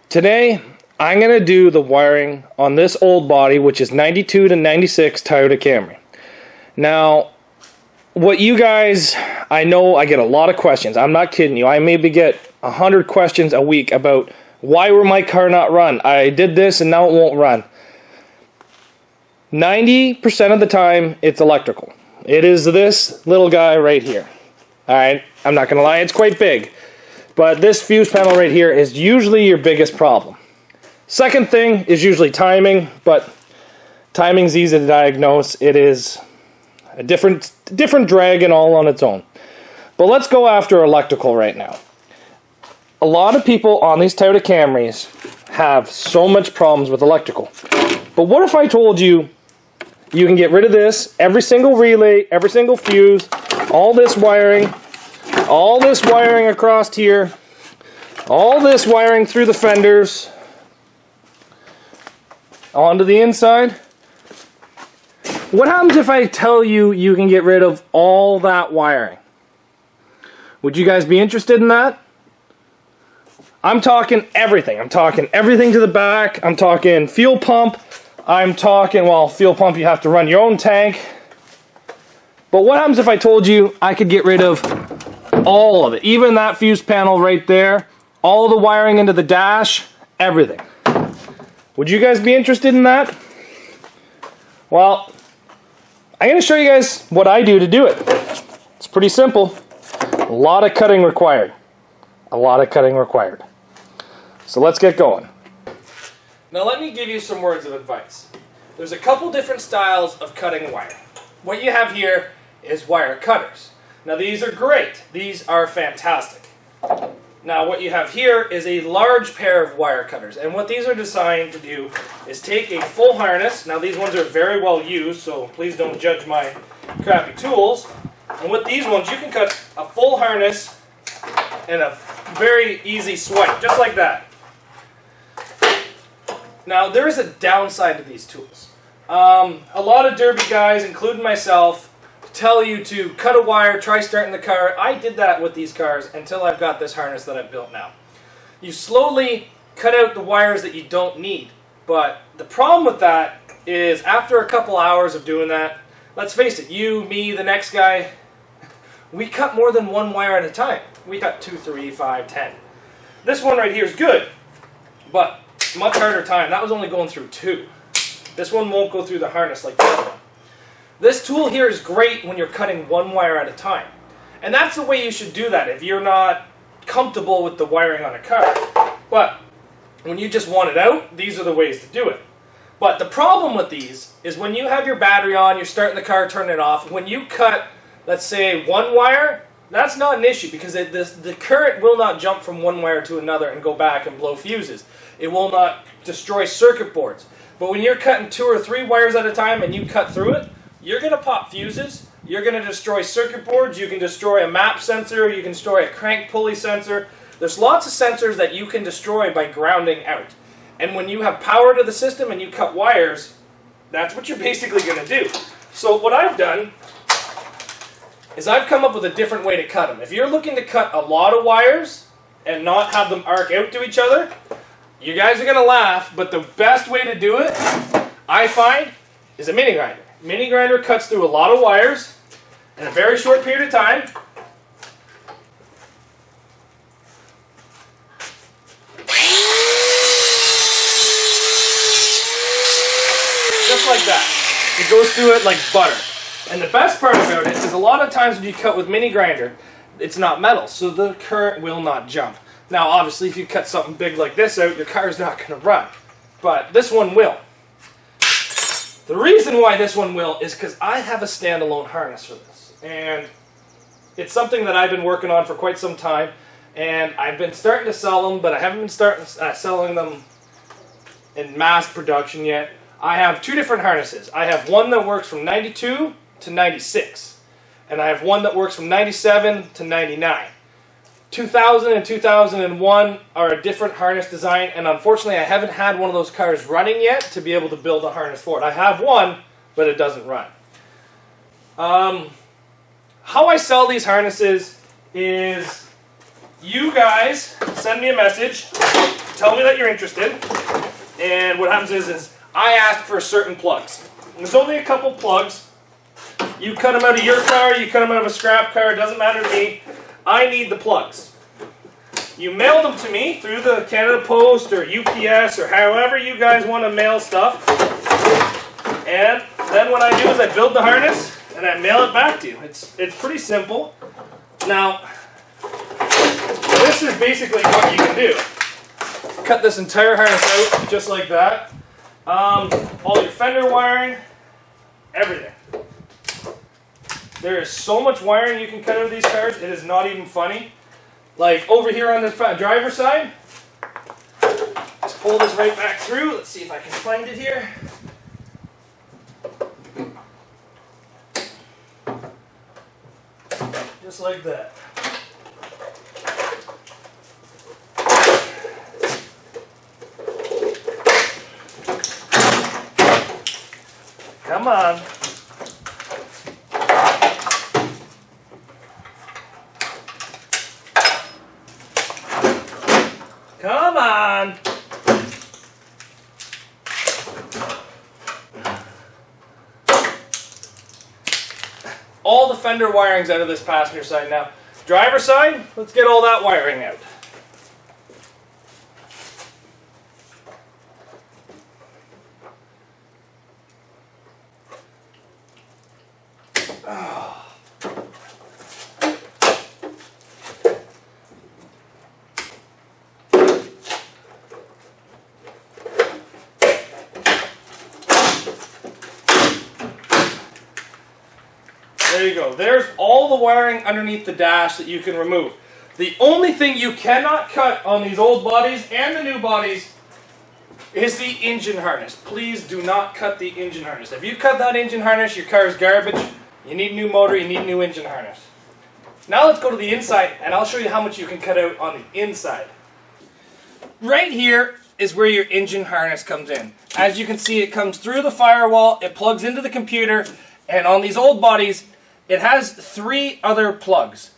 Today, I'm going to do the wiring on this old body, which is 92 to 96 Toyota Camry. Now, what you guys, I know I get a lot of questions. I'm not kidding you. I maybe get 100 questions a week about why will my car not run? I did this and now it won't run. 90% of the time, it's electrical. It is this little guy right here. Alright, I'm not going to lie, it's quite big. But this fuse panel right here is usually your biggest problem. Second thing is usually timing, but timing's easy to diagnose. It is a different dragon all on its own. But let's go after electrical right now. A lot of people on these Toyota Camrys have so much problems with electrical. But what if I told you you can get rid of this, every single relay, every single fuse, all this wiring across here, all this wiring through the fenders, onto the inside. What happens if I tell you you can get rid of all that wiring? Would you guys be interested in that? I'm talking everything. I'm talking everything to the back. I'm talking fuel pump. I'm talking, well, fuel pump, you have to run your own tank. But what happens if I told you I could get rid of all of it? Even that fuse panel right there, all the wiring into the dash, everything. Would you guys be interested in that? Well, I'm going to show you guys what I do to do it. It's pretty simple. A lot of cutting required. A lot of cutting required. So let's get going. Now let me give you some words of advice. There's a couple different styles of cutting wire. What you have here is wire cutters. Now these are great. These are fantastic. Now what you have here is a large pair of wire cutters, and what these are designed to do is take a full harness. Now these ones are very well used, so please don't judge my crappy tools. And with these ones you can cut a full harness in a very easy swipe, just like that. Now there is a downside to these tools. A lot of derby guys, including myself, tell you to cut a wire, try starting the car. I did that with these cars until I've got this harness that I've built now. You slowly cut out the wires that you don't need, but the problem with that is after a couple hours of doing that, let's face it, you, me, the next guy, we cut more than one wire at a time. We cut 2, 3, 5, 10. This one right here is good, but much harder time. That was only going through 2. This one won't go through the harness like that one. This tool here is great when you're cutting one wire at a time. And that's the way you should do that if you're not comfortable with the wiring on a car. But when you just want it out, these are the ways to do it. But the problem with these is when you have your battery on, you're starting the car, turning it off, when you cut, let's say, one wire, that's not an issue because the current will not jump from one wire to another and go back and blow fuses. It will not destroy circuit boards. But when you're cutting 2 or 3 wires at a time and you cut through it, you're going to pop fuses, you're going to destroy circuit boards, you can destroy a map sensor, you can destroy a crank pulley sensor. There's lots of sensors that you can destroy by grounding out. And when you have power to the system and you cut wires, that's what you're basically going to do. So what I've done is I've come up with a different way to cut them. If you're looking to cut a lot of wires and not have them arc out to each other, you guys are going to laugh, but the best way to do it, I find, is a mini grinder. Mini grinder cuts through a lot of wires in a very short period of time. Just like that. It goes through it like butter. And the best part about it is a lot of times when you cut with mini grinder, it's not metal, so the current will not jump. Now obviously if you cut something big like this out, your car's not going to run. But this one will. The reason why this one will is because I have a standalone harness for this. And it's something that I've been working on for quite some time. And I've been starting to sell them, but I haven't been selling them in mass production yet. I have 2 different harnesses. I have one that works from 92 to 96. And I have one that works from 97 to 99. 2000 and 2001 are a different harness design, and unfortunately I haven't had one of those cars running yet to be able to build a harness for it. I have one, but it doesn't run. How I sell these harnesses is you guys send me a message tell me that you're interested. And what happens is I ask for certain plugs. And there's only a couple plugs. You cut them out of your car, you cut them out of a scrap car, it doesn't matter to me. I need the plugs. You mail them to me through the Canada Post or UPS or however you guys want to mail stuff. And then what I do is I build the harness and I mail it back to you. It's pretty simple. Now, this is basically what you can do. Cut this entire harness out just like that. All your fender wiring, everything. There is so much wiring you can cut out of these cars, it is not even funny. Like over here on the driver's side, just pull this right back through. Let's see if I can find it here. Just like that. Come on. Come on. All the fender wiring's out of this passenger side now. Driver side, let's get all that wiring out. There you go. There's all the wiring underneath the dash that you can remove. The only thing you cannot cut on these old bodies and the new bodies is the engine harness. Please do not cut the engine harness. If you cut that engine harness, your car is garbage. You need a new motor, you need a new engine harness. Now let's go to the inside and I'll show you how much you can cut out on the inside. Right here is where your engine harness comes in. As you can see, it comes through the firewall, it plugs into the computer, and on these old bodies, it has 3 other plugs.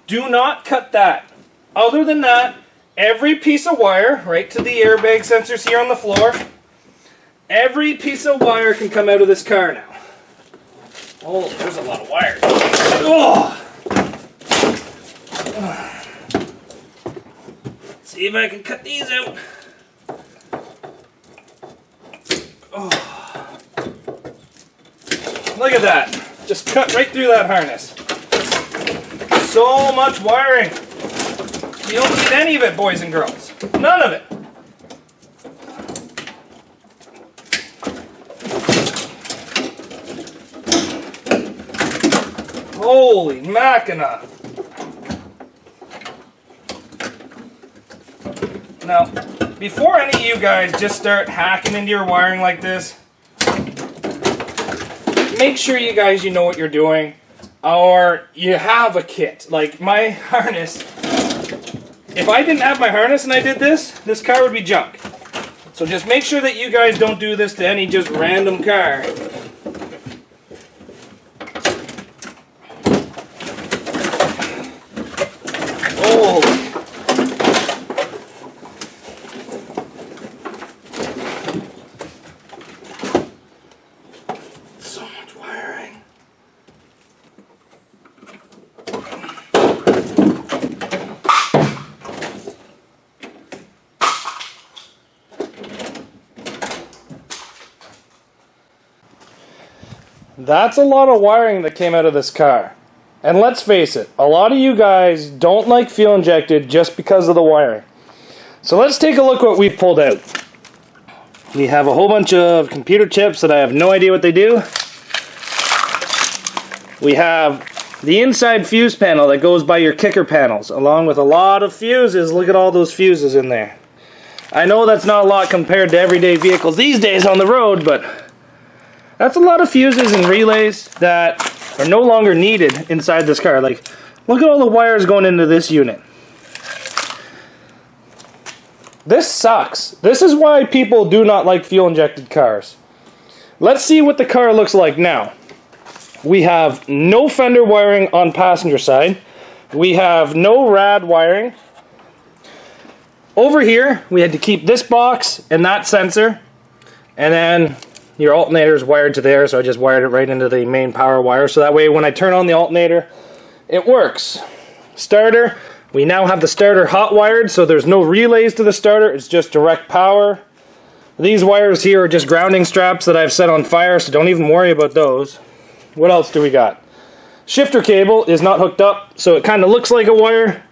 Do not cut that. Other than that, every piece of wire, right to the airbag sensors here on the floor, every piece of wire can come out of this car now. Oh, there's a lot of wire. Oh. Let's see if I can cut these out. Oh. Look at that. Just cut right through that harness. So much wiring. You don't need any of it, boys and girls. None of it. Holy Mackinac. Now, before any of you guys just start hacking into your wiring like this, make sure you guys know what you're doing, or you have a kit. Like my harness, if I didn't have my harness and I did this car would be junk. So just make sure that you guys don't do this to any just random car. Holy. That's a lot of wiring that came out of this car. And let's face it, a lot of you guys don't like fuel injected just because of the wiring. So let's take a look what we've pulled out. We have a whole bunch of computer chips that I have no idea what they do. We have the inside fuse panel that goes by your kicker panels, along with a lot of fuses. Look at all those fuses in there. I know that's not a lot compared to everyday vehicles these days on the road, but that's a lot of fuses and relays that are no longer needed inside this car. Like, look at all the wires going into this unit. This sucks. This is why people do not like fuel-injected cars. Let's see what the car looks like now. We have no fender wiring on passenger side. We have no rad wiring. over here, we had to keep this box and that sensor, and then your alternator is wired to there, so I just wired it right into the main power wire, so that way when I turn on the alternator, it works. Starter, we now have the starter hot wired, so there's no relays to the starter, it's just direct power. These wires here are just grounding straps that I've set on fire, so don't even worry about those. What else do we got? Shifter cable is not hooked up, so it kind of looks like a wire,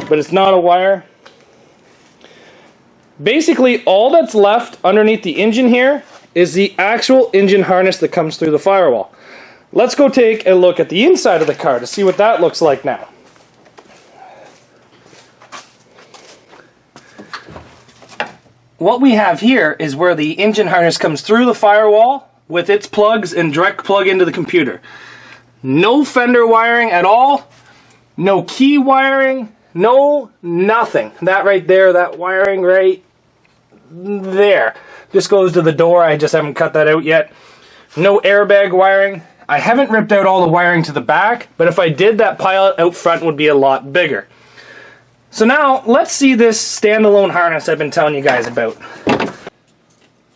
but it's not a wire. Basically, all that's left underneath the engine here is the actual engine harness that comes through the firewall. Let's go take a look at the inside of the car to see what that looks like now. What we have here is where the engine harness comes through the firewall with its plugs and direct plug into the computer. No fender wiring at all, no key wiring, no nothing. That right there, that wiring right there, just goes to the door. I just haven't cut that out yet. No airbag wiring. I haven't ripped out all the wiring to the back, but if I did, that pile out front would be a lot bigger. So now, let's see this standalone harness I've been telling you guys about.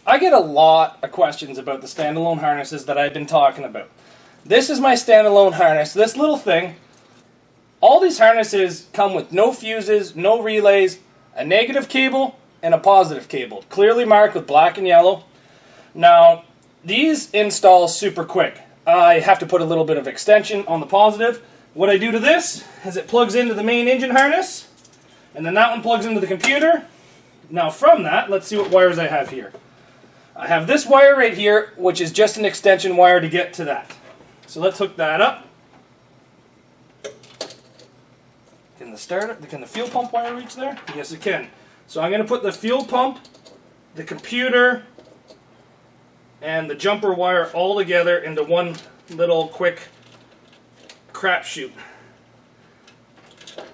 I get a lot of questions about the standalone harnesses that I've been talking about. This is my standalone harness, this little thing. All these harnesses come with no fuses, no relays, a negative cable, and a positive cable, clearly marked with black and yellow. Now, these install super quick. I have to put a little bit of extension on the positive. What I do to this is it plugs into the main engine harness, and then that one plugs into the computer. Now from that, let's see what wires I have here. I have this wire right here, which is just an extension wire to get to that. So let's hook that up. Can the fuel pump wire reach there? Yes, it can. So I'm going to put the fuel pump, the computer, and the jumper wire all together into one little quick crapshoot.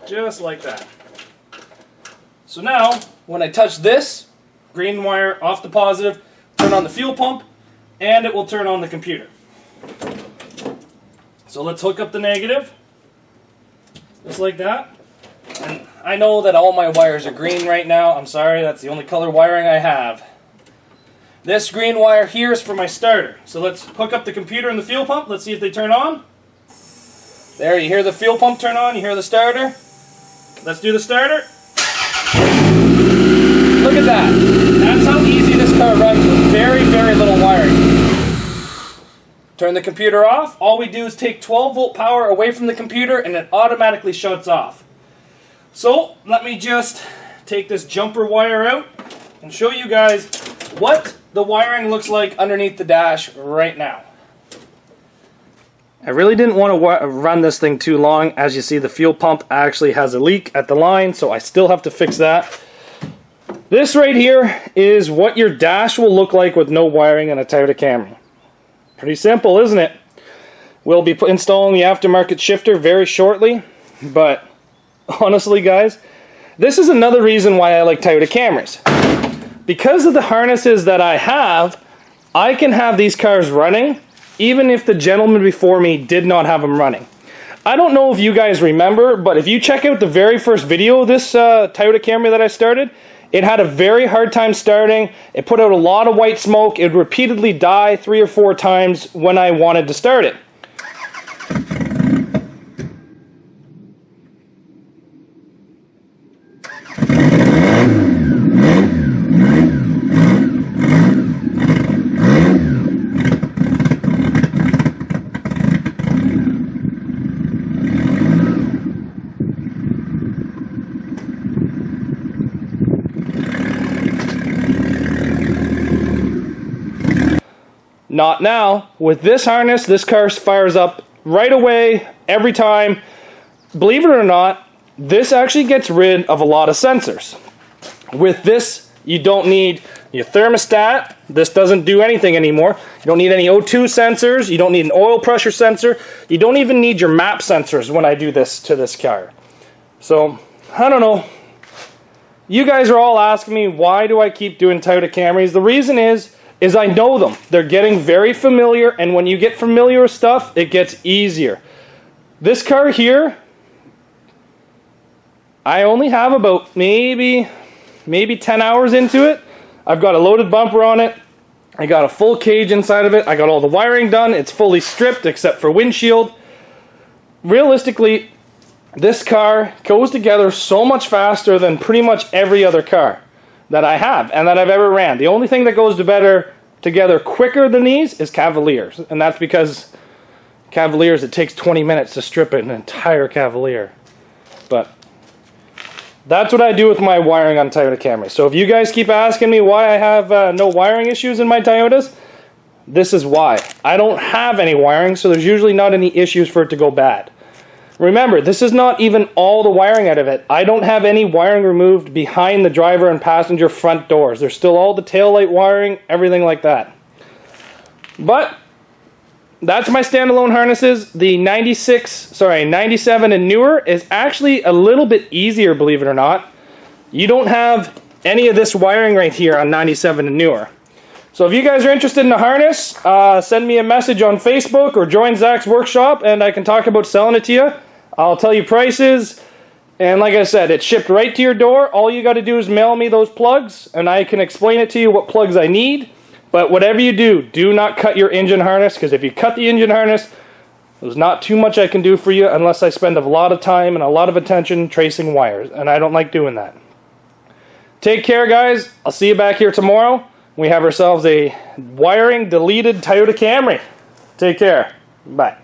Just like that. So now, when I touch this green wire off the positive, turn on the fuel pump, and it will turn on the computer. So let's hook up the negative, just like that. And I know that all my wires are green right now. I'm sorry, that's the only color wiring I have. This green wire here is for my starter. So let's hook up the computer and the fuel pump. Let's see if they turn on. There, you hear the fuel pump turn on, you hear the starter. Let's do the starter. Look at that. That's how easy this car runs with very, very little wiring. Turn the computer off. All we do is take 12 volt power away from the computer and it automatically shuts off. So let me just take this jumper wire out and show you guys what the wiring looks like underneath the dash right now. I really didn't want to run this thing too long. As you see, the fuel pump actually has a leak at the line, so I still have to fix that. This right here is what your dash will look like with no wiring in a Toyota Camry. Pretty simple, isn't it? We'll be installing the aftermarket shifter very shortly, but honestly guys, this is another reason why I like Toyota Camrys. Because of the harnesses that I have, I can have these cars running even if the gentleman before me did not have them running. I don't know if you guys remember, but if you check out the very first video of this Toyota Camry that I started, it had a very hard time starting. It put out a lot of white smoke. It would repeatedly die 3 or 4 times when I wanted to start it. Not now. With this harness, this car fires up right away, every time. Believe it or not, this actually gets rid of a lot of sensors. With this, you don't need your thermostat. This doesn't do anything anymore. You don't need any O2 sensors. You don't need an oil pressure sensor. You don't even need your map sensors when I do this to this car. So, I don't know. You guys are all asking me, why do I keep doing Toyota Camrys? The reason is I know them. They're getting very familiar, and when you get familiar with stuff, it gets easier. This car here, I only have about maybe maybe 10 hours into it. I've got a loaded bumper on it. I got a full cage inside of it. I got all the wiring done. It's fully stripped except for windshield. Realistically, this car goes together so much faster than pretty much every other car that I have and that I've ever ran. The only thing that goes together quicker than these is Cavaliers, and that's because Cavaliers, it takes 20 minutes to strip an entire Cavalier. But that's what I do with my wiring on Toyota Camry. So if you guys keep asking me why I have no wiring issues in my Toyotas, this is why. I don't have any wiring, so there's usually not any issues for it to go bad. Remember, this is not even all the wiring out of it. I don't have any wiring removed behind the driver and passenger front doors. There's still all the taillight wiring, everything like that. But that's my standalone harnesses. The 97 and newer is actually a little bit easier, believe it or not. You don't have any of this wiring right here on 97 and newer. So if you guys are interested in a harness, send me a message on Facebook or join Zach's workshop and I can talk about selling it to you. I'll tell you prices. And like I said, it's shipped right to your door. All you got to do is mail me those plugs and I can explain it to you what plugs I need. But whatever you do, do not cut your engine harness, because if you cut the engine harness, there's not too much I can do for you unless I spend a lot of time and a lot of attention tracing wires, and I don't like doing that. Take care, guys. I'll see you back here tomorrow. We have ourselves a wiring deleted Toyota Camry. Take care. Bye.